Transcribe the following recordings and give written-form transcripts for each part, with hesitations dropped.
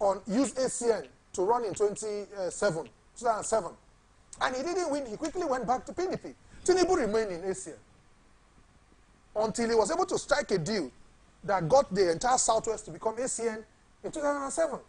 on use ACN to run in 2007. And he didn't win. He quickly went back to PDP. Tinubu remained in ACN until he was able to strike a deal that got the entire Southwest to become ACN in 2007.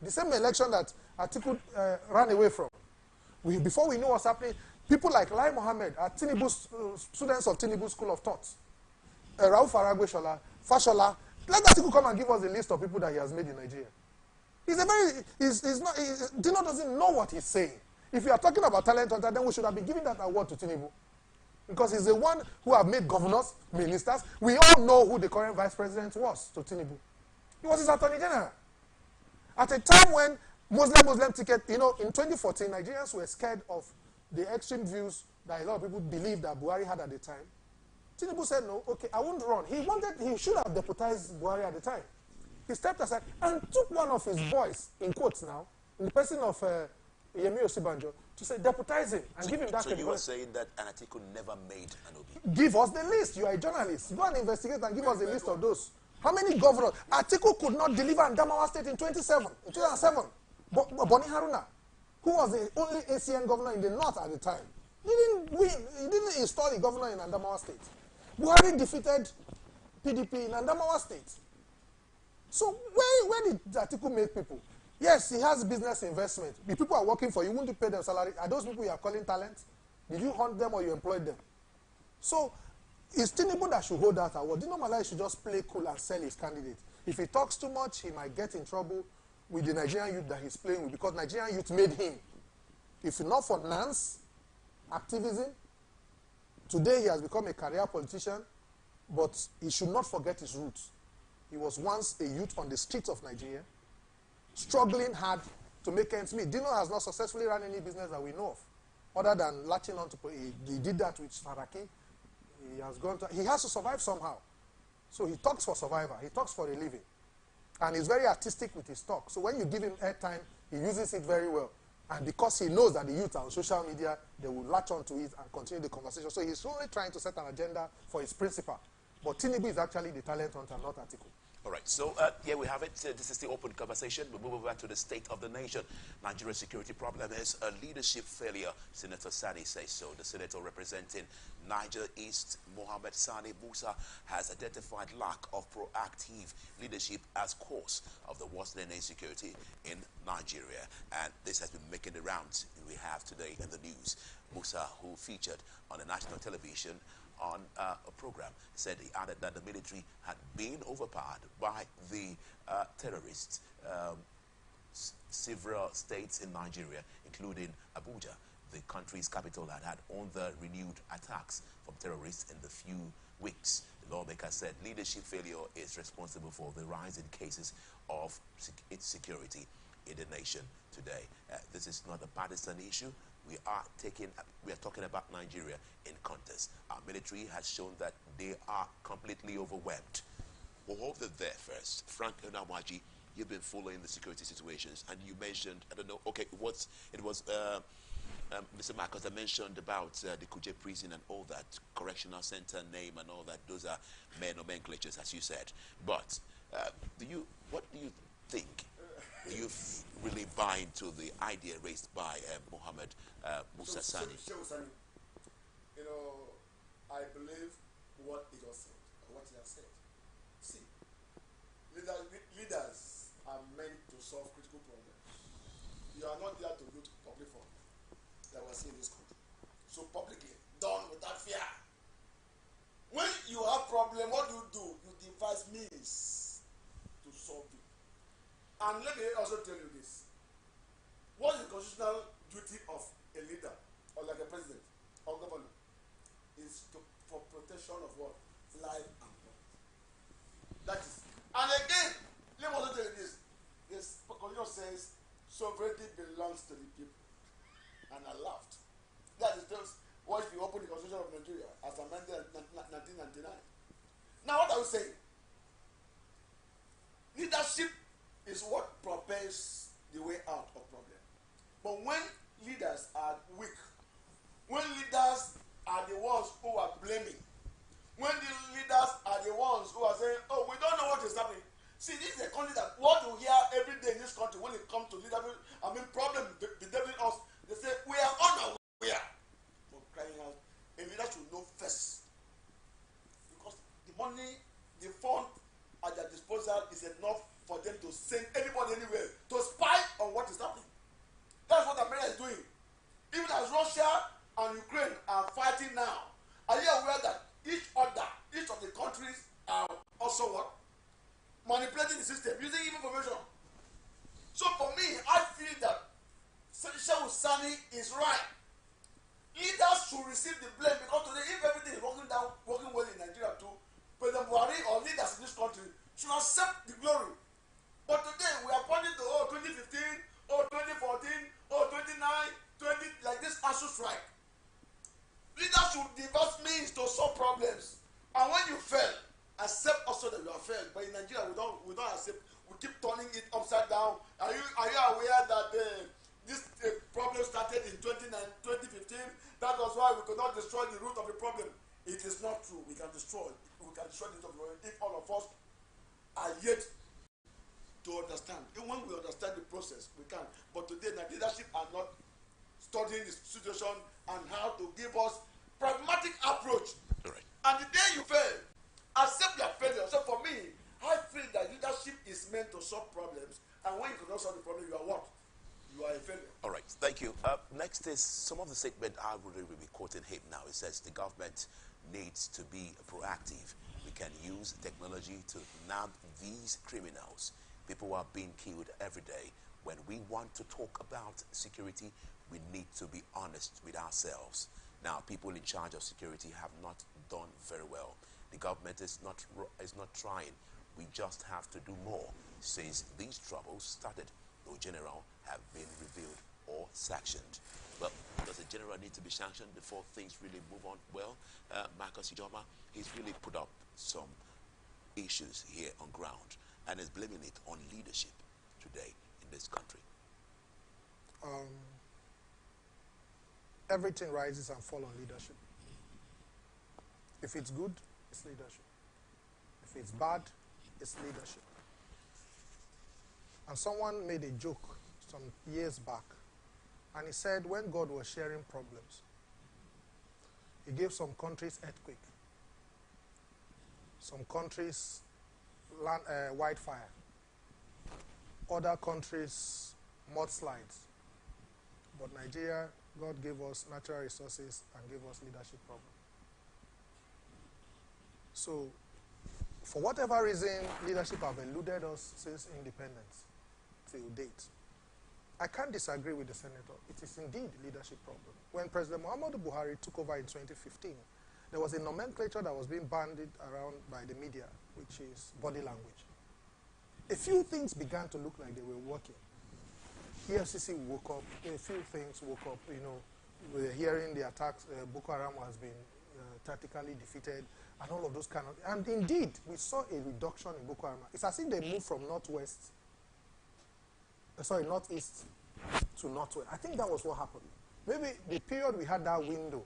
The same election that Atiku ran away from. Before we knew what's happening, people like Lai Mohammed are students of Tinubu School of Thought. Rauf Aragweshola, Fashola. Let Atiku come and give us a list of people that he has made in Nigeria. Dino doesn't know what he's saying. If you are talking about talent hunter, then we should have been giving that award to Tinubu. Because he's the one who have made governors, ministers. We all know who the current vice president was to Tinubu. He was his attorney general. At a time when Muslim ticket, in 2014, Nigerians were scared of the extreme views that a lot of people believed that Buhari had at the time. Tinubu said, no, okay, I won't run. He should have deputized Buhari at the time. He stepped aside and took one of his boys, in quotes now, in the person of Yemi Osibanjo, to say, deputize him and give him that. So you were saying that Atiku never made an OB? Give us the list. You are a journalist. Go and investigate and give us a list of those. How many governors? Atiku could not deliver in Adamawa State in 2007. Boni Haruna, who was the only ACN governor in the north at the time, didn't win. He didn't install a governor in Adamawa State. Buhari defeated PDP in Adamawa State. So where did Atiku make people? Yes, he has business investment. The people are working for you. Won't you pay them salary? Are those people you are calling talent? Did you hunt them or you employed them? So it's Tinubu that should hold that award. Dino Malai should just play cool and sell his candidate. If he talks too much, he might get in trouble with the Nigerian youth that he's playing with, because Nigerian youth made him. If not for Nance, activism, today he has become a career politician, but he should not forget his roots. He was once a youth on the streets of Nigeria, struggling hard to make ends meet. Dino has not successfully run any business that we know of, other than latching on to, he did that with Saraki. He has to survive somehow. So he talks for survivor. He talks for a living. And he's very artistic with his talk. So when you give him airtime, he uses it very well. And because he knows that the youth are on social media, they will latch on to it and continue the conversation. So he's only trying to set an agenda for his principal. But Tinubu is actually the talent hunter, not Atiku. All right, so here we have it. This is the open conversation. We move over to the state of the nation. Nigeria's security problem is a leadership failure. Senator Sani says so. The senator representing Niger East, Mohammed Sani Musa, has identified lack of proactive leadership as cause of the worsening insecurity in Nigeria. And this has been making the rounds we have today in the news. Musa, who featured on the national television on a program, said he added that the military had been overpowered by the terrorists. Several states in Nigeria, including Abuja, the country's capital, had the renewed attacks from terrorists in the few weeks. The lawmaker said leadership failure is responsible for the rise in cases of insecurity in the nation today. This is not a partisan issue. We are talking about Nigeria in context. Our military has shown that they are completely overwhelmed. We'll hold it there first. Frank Onamaji, you've been following the security situations, and you mentioned, I don't know, okay, Mr. Marcus, I mentioned about the Kuje prison and all that, correctional center name and all that. Those are mere nomenclatures, as you said. But what do you think? Do you really buy into the idea raised by Mohammed Musa Sani? I believe what he just said, or what he has said. See, leaders are meant to solve critical problems. You are not there to do public forum that we see in this country. So publicly, done without fear. When you have problem, what do? You devise means to solve it. And let me also tell you this. What is the constitutional duty of a leader, or like a president, or governor? Is for protection of what? Life and property. That is. And again, let me also tell you this. This constitution says sovereignty belongs to the people. And I laughed. That is just what if you open the Constitution of Nigeria as amended in 1999. Now what are we saying? Leadership is what propels the way out of problem. But when leaders are weak, when leaders are the ones who are blaming, when the leaders are the ones who are saying, oh, we don't know what is happening. See, this is a country that what you hear every day in this country, anybody anywhere to spy on what is happening. That's what America is doing. Even as Russia and Ukraine are fighting now, are you aware that each of the countries are also what? Manipulating the system, using information. So for me, I feel that Shehu Sani is right. Leaders should receive the blame, because today, if everything is working well in Nigeria too, President Buhari or leaders in this country should accept the glory. But today we are pointing to 2015, 2014, 29, 20 like this ASU strike. Leaders should develop means to solve problems. And when you fail, accept also that you are failed. But in Nigeria, we don't accept. We keep turning it upside down. Are you aware that this problem started in 2015? That was why we could not destroy the root of the problem. It is not true. We can destroy the root of the problem if all of us are yet to understand. Even when we understand the process, we can. But today, the leadership are not studying the situation and how to give us pragmatic approach. Right. And the day you fail, accept your failure. So for me, I feel that leadership is meant to solve problems, and when you cannot solve the problem, you are what? You are a failure. All right, thank you. Next is some of the statement I will be quoting him now. It says the government needs to be proactive. We can use technology to nab these criminals. People are being killed every day. When we want to talk about security, we need to be honest with ourselves. Now, people in charge of security have not done very well. The government is not trying. We just have to do more. Since these troubles started, no general have been revealed or sanctioned. Well, does a general need to be sanctioned before things really move on? Well, Marcus Ijoma, he's really put up some issues here on ground and is blaming it on leadership today in this country. Everything rises and falls on leadership. If it's good, it's leadership. If it's bad, it's leadership. And someone made a joke some years back, and he said when God was sharing problems, he gave some countries earthquake, some countries wildfire, other countries mudslides. But Nigeria, God gave us natural resources and gave us leadership problem. So, for whatever reason, leadership have eluded us since independence till date. I can't disagree with the senator. It is indeed a leadership problem. When President Muhammadu Buhari took over in 2015, there was a nomenclature that was being bandied around by the media, which is body language. A few things began to look like they were working. EFCC woke up, a few things woke up, you know, we were hearing the attacks, Boko Haram has been tactically defeated, and all of those kind of, and indeed, we saw a reduction in Boko Haram. It's as if they moved from northeast to northwest. I think that was what happened. Maybe the period we had that window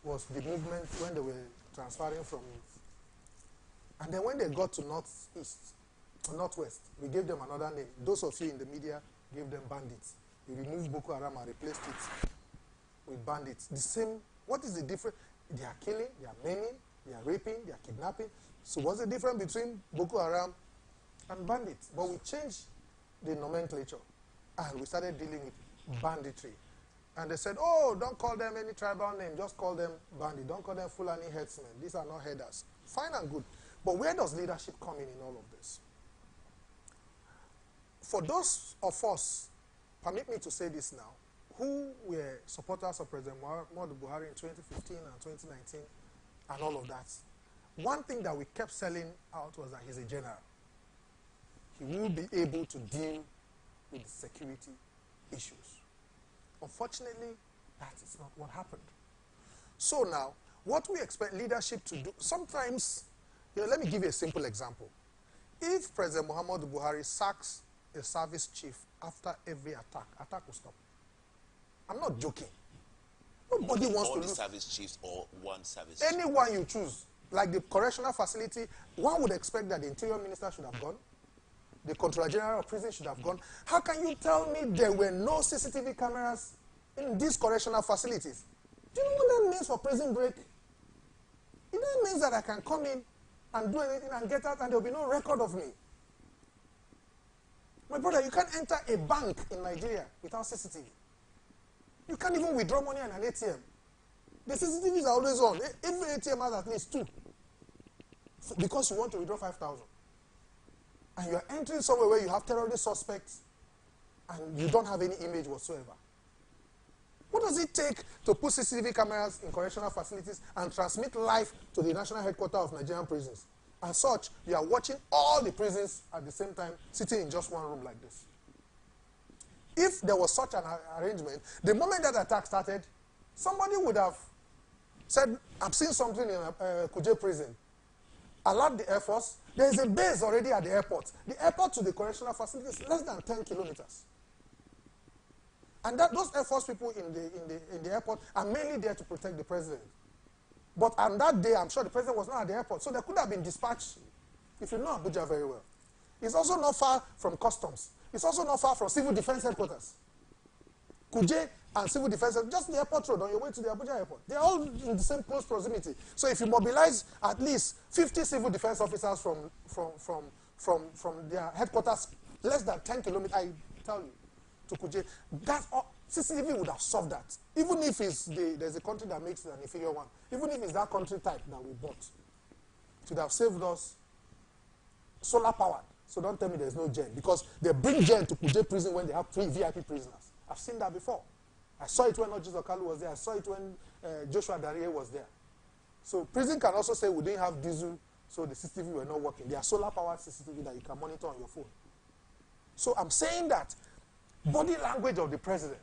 was the movement when they were transferring from it. And then when they got to northwest, we gave them another name. Those of you in the media gave them bandits. We removed Boko Haram and replaced it with bandits. The same, what is the difference? They are killing, they are maiming, they are raping, they are kidnapping. So what's the difference between Boko Haram and bandits? But we changed the nomenclature and we started dealing with banditry. And they said, oh, don't call them any tribal name, just call them bandit. Don't call them Fulani headsmen. These are not headers. Fine and good. But where does leadership come in all of this? For those of us, permit me to say this now, who were supporters of President Muhammadu Buhari in 2015 and 2019 and all of that, one thing that we kept selling out was that he's a general. He will be able to deal with the security issues. Unfortunately, that is not what happened. So now, what we expect leadership to do, sometimes, let me give you a simple example. If President Muhammadu Buhari sacks a service chief after every attack will stop. I'm not joking. Nobody wants to lose. All the service chiefs or one service Anyone you choose. Like the correctional facility, one would expect that the interior minister should have gone. The Controller General of Prison should have gone. How can you tell me there were no CCTV cameras in these correctional facilities? Do you know what that means for prison break? It means that I can come in and do anything and get out and there will be no record of me. My brother, you can't enter a bank in Nigeria without CCTV. You can't even withdraw money in an ATM. The CCTVs are always on. Every ATM has at least 2. Because you want to withdraw 5,000. And you are entering somewhere where you have terrorist suspects and you don't have any image whatsoever. What does it take to put CCTV cameras in correctional facilities and transmit live to the national headquarters of Nigerian prisons? And such, you are watching all the prisons at the same time, sitting in just one room like this. If there was such an arrangement, the moment that attack started, somebody would have said, I've seen something in Kuje prison. Alert the Air Force. There is a base already at the airport. The airport to the correctional facility is less than 10 kilometers. And those Air Force people in the airport are mainly there to protect the president. But on that day, I'm sure the president was not at the airport. So there could have been dispatched, if you know Abuja very well. It's also not far from customs. It's also not far from civil defense headquarters. Kuje and civil defense, just the airport road on your way to the Abuja airport. They're all in the same close proximity. So if you mobilize at least 50 civil defense officers from their headquarters, less than 10 kilometers, I tell you, to Kuje, that's all. CCTV would have solved that. Even if there's a country that makes it an inferior one, even if it's that country type that we bought, it would have saved us solar powered. So don't tell me there's no gen, because they bring gen to Kuje prison when they have 3 VIP prisoners. I've seen that before. I saw it when Ojizo Kalu was there. I saw it when Joshua Darie was there. So prison can also say we didn't have diesel, so the CCTV were not working. They are solar powered CCTV that you can monitor on your phone. So I'm saying that body language of the president,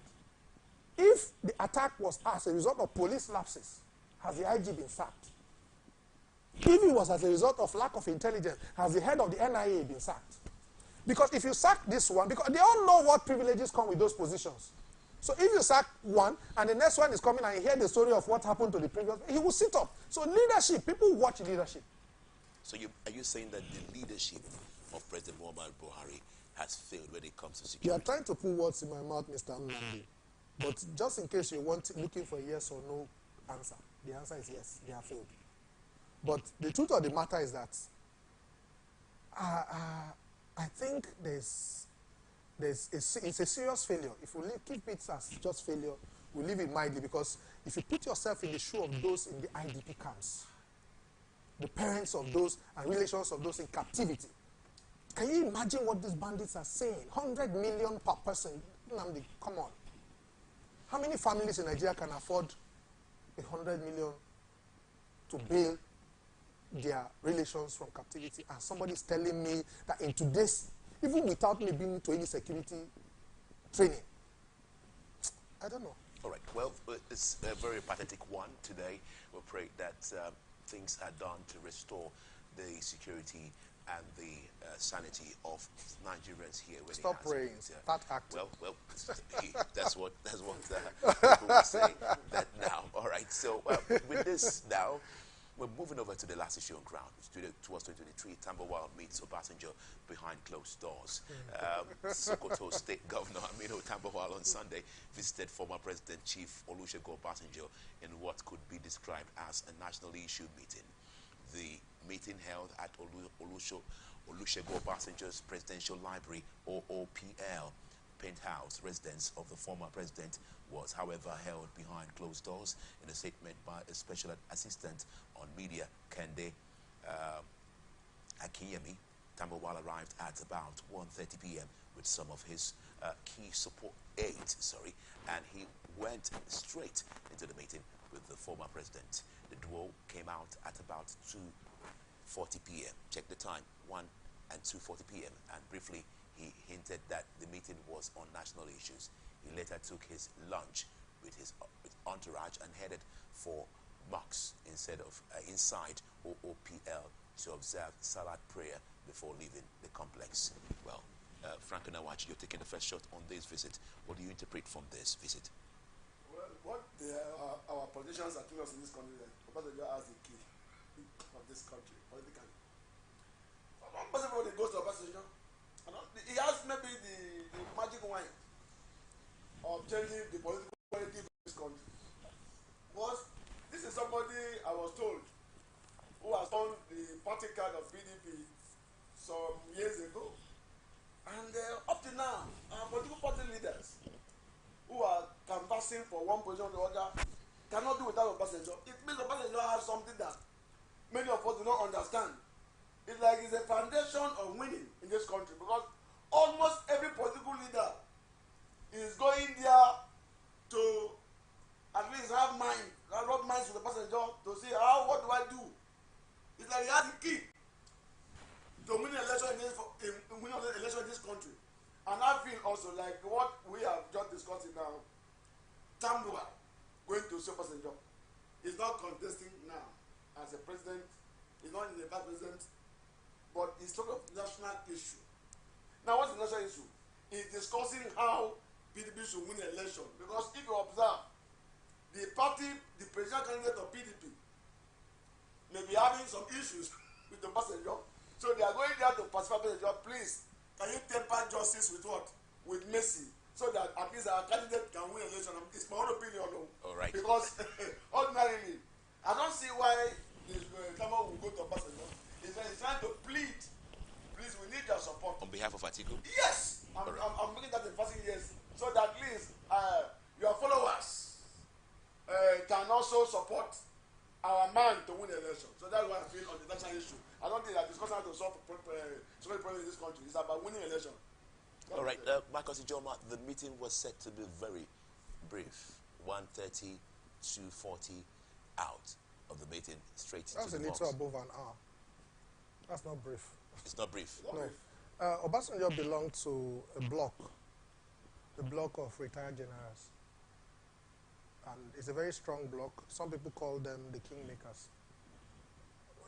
if the attack was as a result of police lapses, has the IG been sacked? If it was as a result of lack of intelligence, has the head of the NIA been sacked? Because if you sack this one, because they all know what privileges come with those positions. So if you sack one, and the next one is coming and you hear the story of what happened to the previous, he will sit up. So leadership, people watch leadership. So are you saying that the leadership of President Muhammadu Buhari has failed when it comes to security? You are trying to put words in my mouth, Mr. Nnamdi. But just in case you're looking for a yes or no answer, the answer is yes, they have failed. But the truth of the matter is that I think it's a serious failure. If we keep it as just failure, we leave it mildly, because if you put yourself in the shoe of those in the IDP camps, the parents of those and relations of those in captivity, can you imagine what these bandits are saying? 100 million per person. Nnamdi, come on. How many families in Nigeria can afford 100 million to bail their relations from captivity? And somebody's telling me that in today's, even without me being to any security training, I don't know. All right. Well, it's a very pathetic one today. We pray that things are done to restore the security and the sanity of Nigerians here. Stop praying. Start acting. Well, that's what people will say that now. All right. So with this now, we're moving over to the last issue on ground. Towards 2023, Tambawa meets Obasanjo behind closed doors. Sokoto State Governor Aminu Tambawa on Sunday visited former President Chief Olusegun Obasanjo in what could be described as a national issue meeting. The meeting held at Olusegun Obasanjo's Presidential Library, OOPL, penthouse residence of the former president, was, however, held behind closed doors. In a statement by a special assistant on media, Kende Akinyemi, Tambawa arrived at about 1:30 p.m. with some of his key support aides, and he went straight into the meeting with the former president. The duo came out at about 2:40 p.m. Check the time, 1 and 2:40 p.m. And briefly, he hinted that the meeting was on national issues. He later took his lunch with his entourage and headed for mosque inside OOPL to observe Salat prayer before leaving the complex. Well, Frank Nawachi, you're taking the first shot on this visit. What do you interpret from this visit? Well, what our politicians are telling us in this country, Obasanjo has the key of this country politically. One person when he goes to Obasanjo, he has maybe the magic wine of changing the political quality of this country. But this is somebody I was told who has done the party card of PDP some years ago. And up to now, our political party leaders who are canvassing for one position or the other cannot do without Obasanjo. It means Obasanjo has something that many of us do not understand. It's like it's a foundation of winning in this country, because almost every political leader is going there to at least have rub minds with the Obasanjo to see what do I do. It's like he has the key to win an election in this country. And I feel also like what we have just discussed now, Tambua going to see Obasanjo is not contesting now as a president, he's not in the vice president, but it's sort of national issue. Now, what's the national issue? It's discussing how PDP should win an election. Because if you observe, the party, the presidential candidate of PDP, may be having some issues with the Obasanjo. So they are going there to pacify Obasanjo. Please, can you temper justice with what? With mercy. So that at least our candidate can win an election. It's my own opinion. All right. Because ordinarily, I don't see why Kama will go to Obasanjo. He's trying to plead. Please, we need your support. On behalf of Atiku? Yes! I'm making that emphasis, yes. So that at least your followers can also support our man to win the election. So that's what I feel on the national issue. I don't think that discussion how to solve so many problems in this country. It's about winning an election. All right, Marcus Ijoma, the meeting was set to be very brief. 1:30 to 40 out of the meeting, straight That's to the a little box. above an hour. That's not brief. It's not brief. No. Obasanjo belonged to a block of retired generals. And it's a very strong block. Some people call them the kingmakers.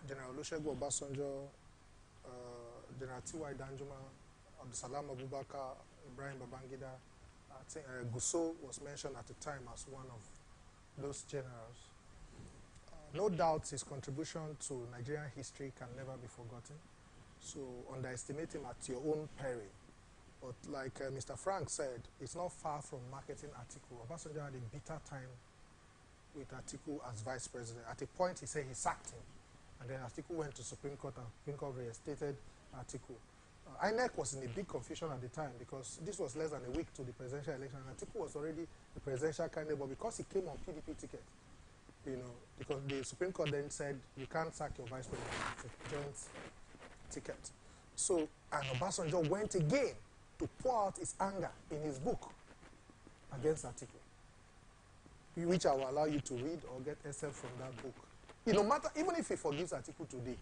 General Olusegun Obasanjo, General T.Y. Danjuma, Abdusalam Abubakar, Ibrahim Babangida. I think Gusau was mentioned at the time as one of those generals. No doubt his contribution to Nigerian history can never be forgotten. So underestimate him at your own peril. But like Mr. Frank said, it's not far from marketing Atiku. Obasanjo had a bitter time with Atiku as vice president. At a point, he said he sacked him. And then Atiku went to Supreme Court, and Supreme Court reinstated Atiku. INEC was in a big confusion at the time because this was less than a week to the presidential election. Atiku was already the presidential candidate, but because he came on PDP ticket, because the Supreme Court then said you can't sack your vice president, it's a joint ticket. So, and Obasanjo went again to pour out his anger in his book against Atiku, which I will allow you to read or get excerpt from that book. No matter, even if he forgives Atiku today,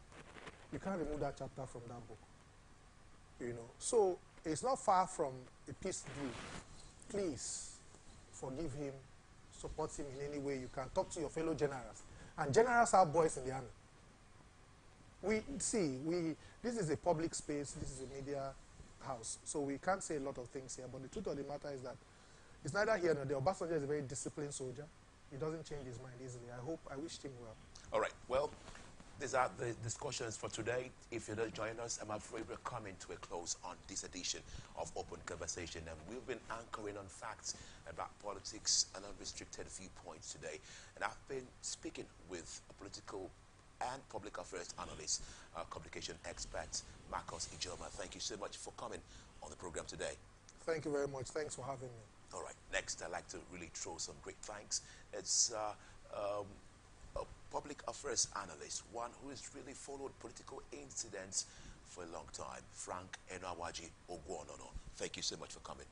you can't remove that chapter from that book. So it's not far from a peace deal. Please forgive him, support him in any way you can. Talk to your fellow generals. And generals are boys in the army. This is a public space, this is a media house, so we can't say a lot of things here, but the truth of the matter is that it's neither here nor there. Obasanjo is a very disciplined soldier. He doesn't change his mind easily. I wished him well. All right, well, these are the discussions for today. If you don't join us, I'm afraid we're coming to a close on this edition of Open Conversation, and we've been anchoring on facts about politics and unrestricted viewpoints today. And I've been speaking with a political and public affairs analyst, communication expert, Marcus Ijoma. Thank you so much for coming on the program today. Thank you very much. Thanks for having me. All right. Next, I'd like to really throw some great thanks. It's a public affairs analyst, one who has really followed political incidents for a long time, Frank Enawaji Ogwonono. Thank you so much for coming.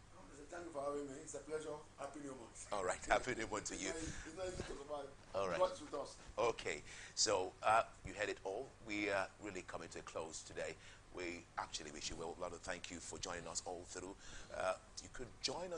Thank you for having me. It's a pleasure. Happy New Month. All right. Happy New Month to you. It's not easy to survive. All right. What's with us? Okay. So you had it all. We are really coming to a close today. We actually wish you well. A lot of thank you for joining us all through. You could join us